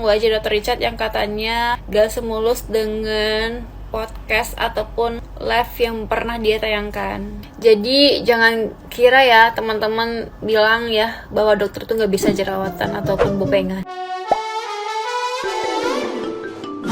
wajah Dr. Richard yang katanya gak semulus dengan podcast ataupun live yang pernah dia tayangkan. Jadi jangan kira ya teman-teman bilang ya bahwa dokter tuh gak bisa jerawatan ataupun bopengan.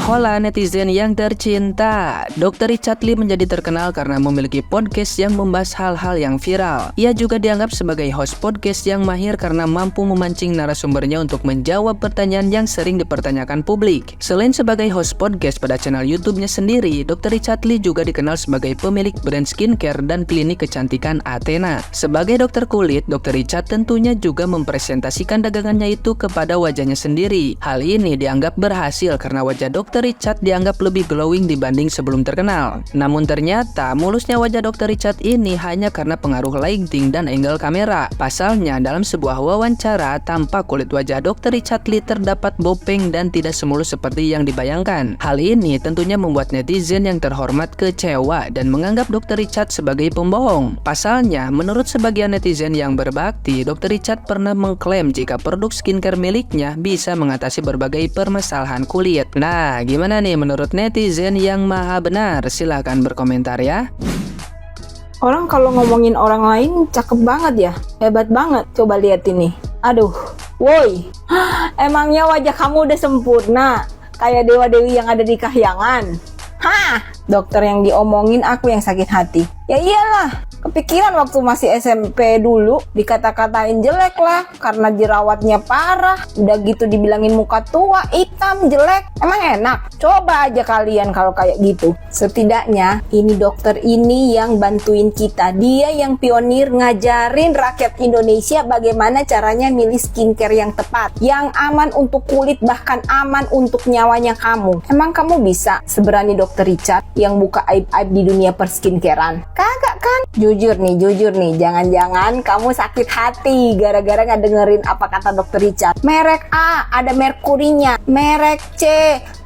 Hola netizen yang tercinta, Dr. Richard Lee menjadi terkenal karena memiliki podcast yang membahas hal-hal yang viral. Ia juga dianggap sebagai host podcast yang mahir karena mampu memancing narasumbernya untuk menjawab pertanyaan yang sering dipertanyakan publik. Selain sebagai host podcast pada channel YouTube-nya sendiri, Dr. Richard Lee juga dikenal sebagai pemilik brand skincare dan klinik kecantikan Athena. Sebagai dokter kulit, Dr. Richard tentunya juga mempresentasikan dagangannya itu kepada wajahnya sendiri. Hal ini dianggap berhasil karena wajah Dr. Richard dianggap lebih glowing dibanding sebelum terkenal. Namun ternyata mulusnya wajah Dr. Richard ini hanya karena pengaruh lighting dan angle kamera. Pasalnya dalam sebuah wawancara tampak kulit wajah Dr. Richard Lee terdapat bopeng dan tidak semulus seperti yang dibayangkan. Hal ini tentunya membuat netizen yang terhormat kecewa dan menganggap Dr. Richard sebagai pembohong. Pasalnya menurut sebagian netizen yang berbakti, Dr. Richard pernah mengklaim jika produk skincare miliknya bisa mengatasi berbagai permasalahan kulit. Nah, gimana nih menurut netizen yang maha benar? Silahkan berkomentar ya. Orang kalau ngomongin orang lain cakep banget ya, hebat banget. Coba lihat ini. Aduh, woi, emangnya wajah kamu udah sempurna kayak dewa-dewi yang ada di kahyangan? Hah, dokter yang diomongin aku yang sakit hati. Ya iyalah, kepikiran waktu masih SMP dulu dikata-katain jelek lah karena jerawatnya parah. Udah gitu dibilangin muka tua, hitam, jelek. Emang enak? Coba aja kalian kalau kayak gitu. Setidaknya ini dokter ini yang bantuin kita. Dia yang pionir ngajarin rakyat Indonesia bagaimana caranya milih skincare yang tepat, yang aman untuk kulit, bahkan aman untuk nyawanya kamu. Emang kamu bisa seberani dokter Richard yang buka aib-aib di dunia perskincarean? Kagak kan? Jujur nih, jangan-jangan kamu sakit hati gara-gara nggak dengerin apa kata dokter Richard. Merek A ada merkurinya, merek C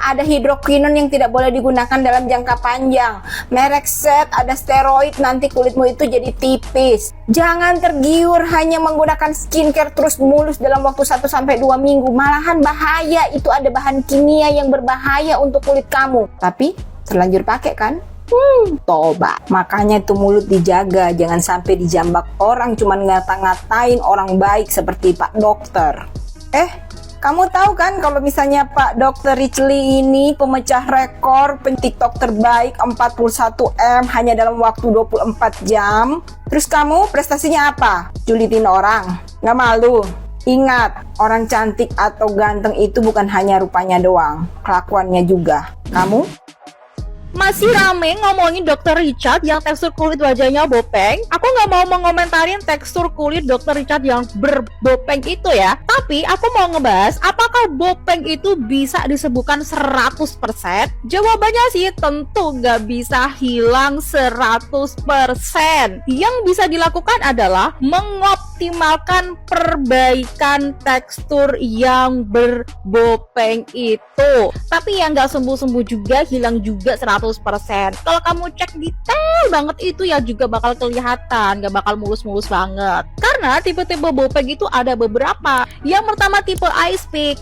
ada hidroquinone yang tidak boleh digunakan dalam jangka panjang, merek Z ada steroid, nanti kulitmu itu jadi tipis. Jangan tergiur hanya menggunakan skincare terus mulus dalam waktu 1-2 minggu, malahan bahaya. Itu ada bahan kimia yang berbahaya untuk kulit kamu, tapi terlanjur pakai kan? Tobat. Makanya tuh mulut dijaga, jangan sampai dijambak orang cuman ngata-ngatain orang baik seperti Pak Dokter. Kamu tahu kan kalau misalnya Pak Dokter Richard Lee ini pemecah rekor TikTok terbaik 41M hanya dalam waktu 24 jam. Terus kamu prestasinya apa? Julitin orang. Nggak malu? Ingat, orang cantik atau ganteng itu bukan hanya rupanya doang, kelakuannya juga. Kamu? Masih rame ngomongin Dr. Richard yang tekstur kulit wajahnya bopeng. Aku nggak mau menkomentarin tekstur kulit Dr. Richard yang berbopeng itu ya. Tapi aku mau ngebahas apakah bopeng itu bisa disembuhkan 100%? Jawabannya sih tentu nggak bisa hilang 100%. Yang bisa dilakukan adalah mengoptimalkan perbaikan tekstur yang berbopeng itu. Tapi yang nggak sembuh-sembuh juga, hilang juga 100%. Kalau kamu cek detail banget itu ya juga bakal kelihatan, gak bakal mulus-mulus banget. Karena tipe-tipe bopeng itu ada beberapa. Yang pertama tipe ice pick,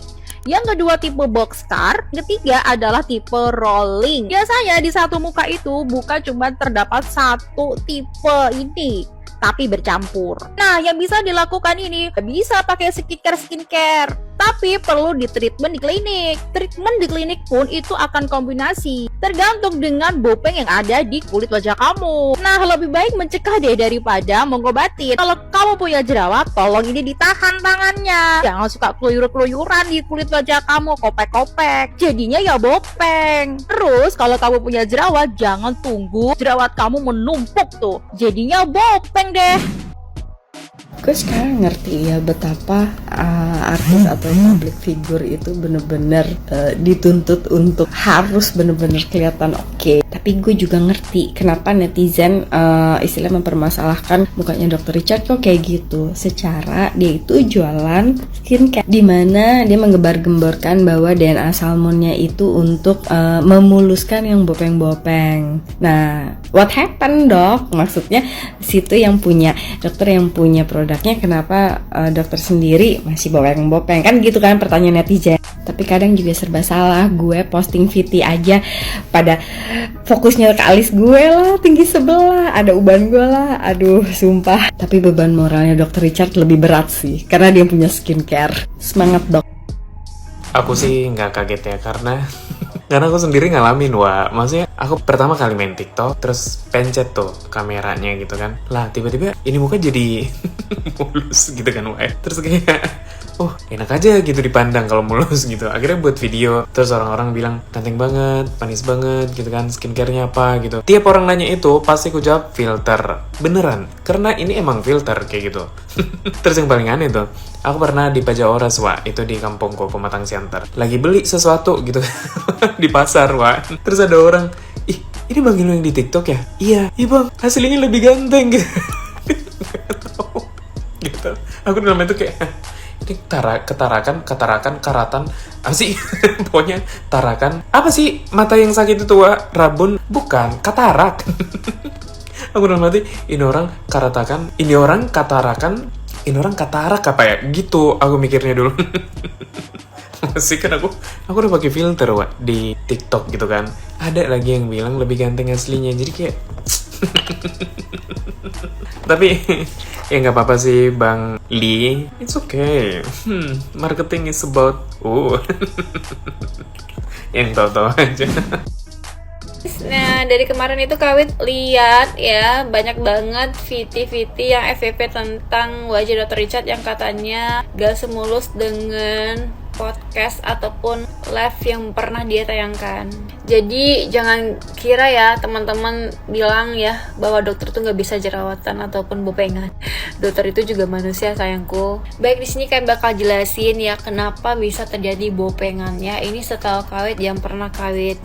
yang kedua tipe boxcar, ketiga adalah tipe rolling. Biasanya di satu muka itu bukan cuma terdapat satu tipe ini, tapi bercampur. Nah, yang bisa dilakukan ini bisa pakai skincare, tapi perlu di treatment di klinik. Treatment di klinik pun itu akan kombinasi, tergantung dengan bopeng yang ada di kulit wajah kamu. Nah, lebih baik mencegah deh daripada mengobati. Kalau kamu punya jerawat, tolong ini ditahan tangannya. Jangan suka keluyur-keluyuran di kulit wajah kamu, kopek-kopek. Jadinya ya bopeng. Terus kalau kamu punya jerawat, jangan tunggu jerawat kamu menumpuk tuh. Jadinya bopeng deh. Gue sekarang ngerti ya betapa artis atau public figure itu bener-bener dituntut untuk harus bener-bener kelihatan oke. Tapi gue juga ngerti kenapa netizen istilah mempermasalahkan mukanya Dr. Richard kok kayak gitu. Secara dia itu jualan skincare, dimana dia menggembar-gemborkan bahwa DNA salmonnya itu untuk memuluskan yang bopeng-bopeng. Nah, what happened dok? Maksudnya situ yang punya dokter yang punya produknya, kenapa dokter sendiri masih bopeng-bopeng, kan gitu kan pertanyaan netizen. Tapi kadang juga serba salah, gue posting VT aja pada fokusnya ke alis gue lah, tinggi sebelah, ada uban gue lah, aduh sumpah. Tapi beban moralnya Dr. Richard lebih berat sih, karena dia punya skincare. Semangat dok. Aku sih nggak kaget ya, karena aku sendiri ngalamin, wah. Maksudnya aku pertama kali main TikTok, terus pencet tuh kameranya gitu kan. Lah tiba-tiba ini muka jadi mulus gitu kan, wah. Terus kayak, oh enak aja gitu dipandang kalau mulus gitu. Akhirnya buat video, terus orang-orang bilang ganteng banget, manis banget gitu kan, skincare-nya apa gitu. Tiap orang nanya itu pasti aku jawab filter. Beneran, karena ini emang filter kayak gitu. Terus yang paling aneh tuh, aku pernah di Pajaoras, wah, itu di kampungku, Pematang Siantar. Lagi beli sesuatu gitu di pasar, wah. Terus ada orang, ih, ini bang Ilo yang di TikTok ya? Iya bang, hasilnya lebih ganteng gitu. Gitu. Aku dalam itu kayak, ini karatan, apa sih? Pokoknya tarakan. Apa sih mata yang sakit itu, wah? Rabun? Bukan, katarak. Aku dalam hati, ini orang katarak apa ya? Gitu aku mikirnya dulu. Masih kan aku udah pakai filter, wah, di TikTok gitu kan. Ada lagi yang bilang lebih ganteng aslinya. Jadi kayak tapi ya nggak apa-apa sih Bang Lee, it's okay. Marketing is about yang tahu-tahu aja. Nah, dari kemarin itu Kawit lihat ya, banyak banget VT yang FVP tentang wajah Dr. Richard yang katanya gak semulus dengan podcast ataupun live yang pernah dia tayangkan. Jadi jangan kira ya teman-teman bilang ya bahwa dokter tuh nggak bisa jerawatan ataupun bopengan. Dokter itu juga manusia sayangku. Baik, di sini kan bakal jelasin ya kenapa bisa terjadi bopengannya. Ini setahu Kawit yang pernah Kawit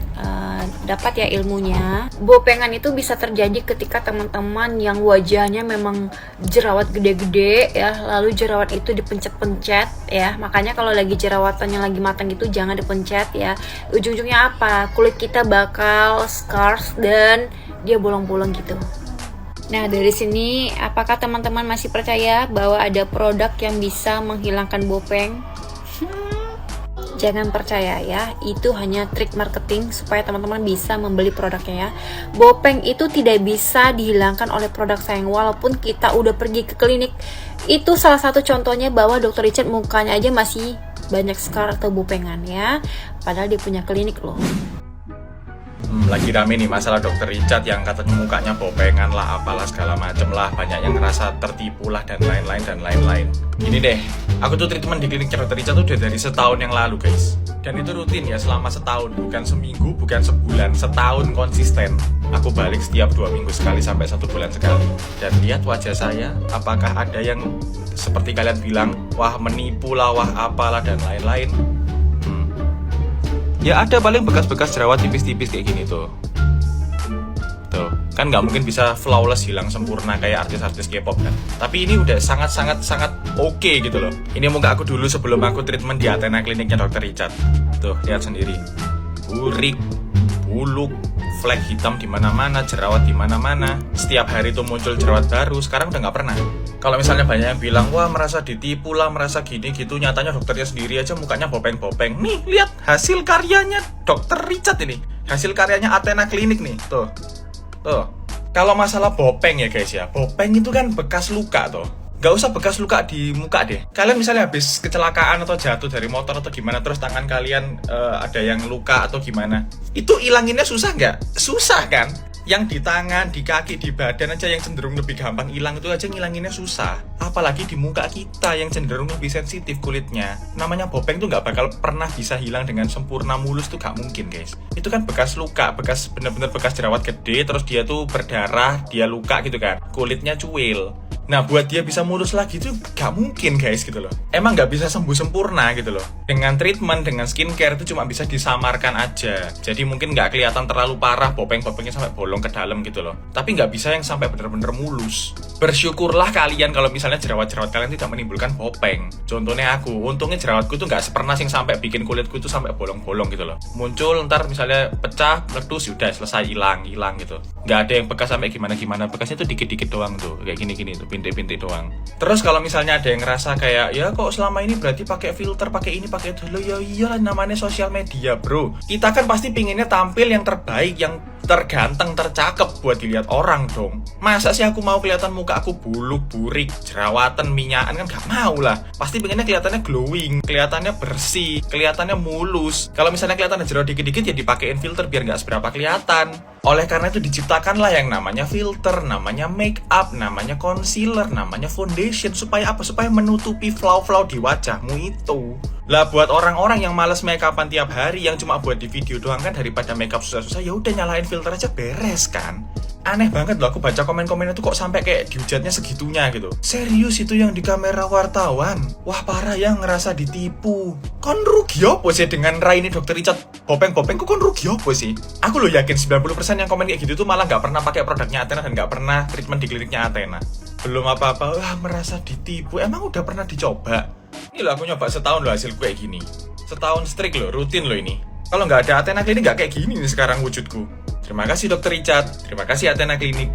dapat ya ilmunya. Bopengan itu bisa terjadi ketika teman-teman yang wajahnya memang jerawat gede-gede ya, lalu jerawat itu dipencet-pencet ya. Makanya kalau lagi jerawatan yang lagi matang itu jangan dipencet ya. Ujung-ujungnya apa? Kulit kita bakal scars dan dia bolong-bolong gitu. Nah, dari sini apakah teman-teman masih percaya bahwa ada produk yang bisa menghilangkan bopeng? Jangan percaya ya, itu hanya trik marketing supaya teman-teman bisa membeli produknya ya. Bopeng itu tidak bisa dihilangkan oleh produk sayang, walaupun kita udah pergi ke klinik. Itu salah satu contohnya bahwa Dr. Richard mukanya aja masih banyak scar atau bopengan ya, padahal dia punya klinik loh. Lagi rame nih masalah Dr. Richard yang katanya mukanya bopengan lah, apalah segala macem lah, banyak yang ngerasa tertipu lah dan lain-lain. Gini deh, aku tuh treatment di klinik Dr. Richard tuh udah dari setahun yang lalu guys. Dan itu rutin ya selama setahun, bukan seminggu, bukan sebulan, setahun konsisten. Aku balik setiap 2 minggu sekali sampai 1 bulan sekali. Dan lihat wajah saya, apakah ada yang seperti kalian bilang, wah menipu lah, wah apalah dan lain-lain. Ya ada paling bekas-bekas jerawat tipis-tipis kayak gini tuh. Tuh, kan nggak mungkin bisa flawless hilang sempurna kayak artis-artis K-pop kan. Tapi ini udah sangat oke gitu loh. Ini muka aku dulu sebelum aku treatment di Athena kliniknya Dr. Richard. Tuh, lihat sendiri. Burik, buluk, flek hitam di mana-mana, jerawat di mana-mana. Setiap hari tuh muncul jerawat baru, sekarang udah nggak pernah. Kalau misalnya banyak yang bilang, wah merasa ditipu lah, merasa gini gitu, nyatanya dokternya sendiri aja mukanya bopeng-bopeng. Nih, lihat hasil karyanya Dr. Richard ini. Hasil karyanya Athena Klinik nih, tuh. Tuh. Kalau masalah bopeng ya guys ya, bopeng itu kan bekas luka tuh. Gak usah bekas luka di muka deh. Kalian misalnya habis kecelakaan atau jatuh dari motor atau gimana, terus tangan kalian ada yang luka atau gimana, itu ilanginnya susah nggak? Susah kan? Yang di tangan, di kaki, di badan aja yang cenderung lebih gampang hilang itu aja ngilanginnya susah. Apalagi di muka kita yang cenderung lebih sensitif kulitnya. Namanya bopeng tuh nggak bakal pernah bisa hilang dengan sempurna mulus tuh gak mungkin guys. Itu kan bekas luka, bener-bener bekas jerawat gede, terus dia tuh berdarah, dia luka gitu kan. Kulitnya cuil. Nah buat dia bisa mulus lagi tuh gak mungkin guys gitu loh. Emang gak bisa sembuh sempurna gitu loh. Dengan treatment, dengan skincare itu cuma bisa disamarkan aja. Jadi mungkin gak kelihatan terlalu parah bopeng-bopengnya sampai bolong ke dalam gitu loh. Tapi gak bisa yang sampai bener-bener mulus. Bersyukurlah kalian kalau misalnya jerawat-jerawat kalian tidak menimbulkan bopeng. Contohnya aku, untungnya jerawatku tuh gak pernah sing sampai bikin kulitku tuh sampai bolong-bolong gitu loh. Muncul ntar misalnya pecah, meletus, udah selesai hilang gitu. Gak ada yang bekas sampai gimana-gimana. Bekasnya tuh dikit-dikit doang tuh, kayak gini-gini tuh. bintik-bintik doang. Terus kalau misalnya ada yang ngerasa kayak, ya kok selama ini berarti pakai filter, pakai ini, pakai itu. Loh ya iyalah, namanya sosial media bro. Kita kan pasti pinginnya tampil yang terbaik, yang terganteng, tercakep buat dilihat orang dong. Masa sih aku mau kelihatan muka aku buluk, burik, jerawatan, minyakan, kan gak mau lah. Pasti pengennya kelihatannya glowing, kelihatannya bersih, kelihatannya mulus. Kalau misalnya kelihatan jerawat dikit-dikit ya dipakein filter biar gak seberapa kelihatan. Oleh karena itu diciptakanlah yang namanya filter, namanya make up, namanya concealer, namanya foundation. Supaya apa? Supaya menutupi flaw-flaw di wajahmu itu. Lah buat orang-orang yang males make upan tiap hari, yang cuma buat di video doang kan, daripada make up susah-susah, ya udah nyalain filter aja beres kan. Aneh banget loh aku baca komen-komen itu kok sampai kayak dihujatnya segitunya gitu. Serius itu yang di kamera wartawan? Wah parah ya, ngerasa ditipu. Kon rugi apa sih dengan raini Dr. Richard Bopeng-Bopeng? Kon rugi apa sih? Aku loh yakin 90% yang komen kayak gitu tuh malah gak pernah pakai produknya Athena dan gak pernah treatment di kliniknya Athena. Belum apa-apa, wah merasa ditipu. Emang udah pernah dicoba? Ini loh aku nyoba setahun loh hasil kayak gini. Setahun strict loh, rutin loh ini. Kalau nggak ada Athena Klinik nggak kayak gini nih sekarang wujudku. Terima kasih Dr. Richard, terima kasih Athena Klinik.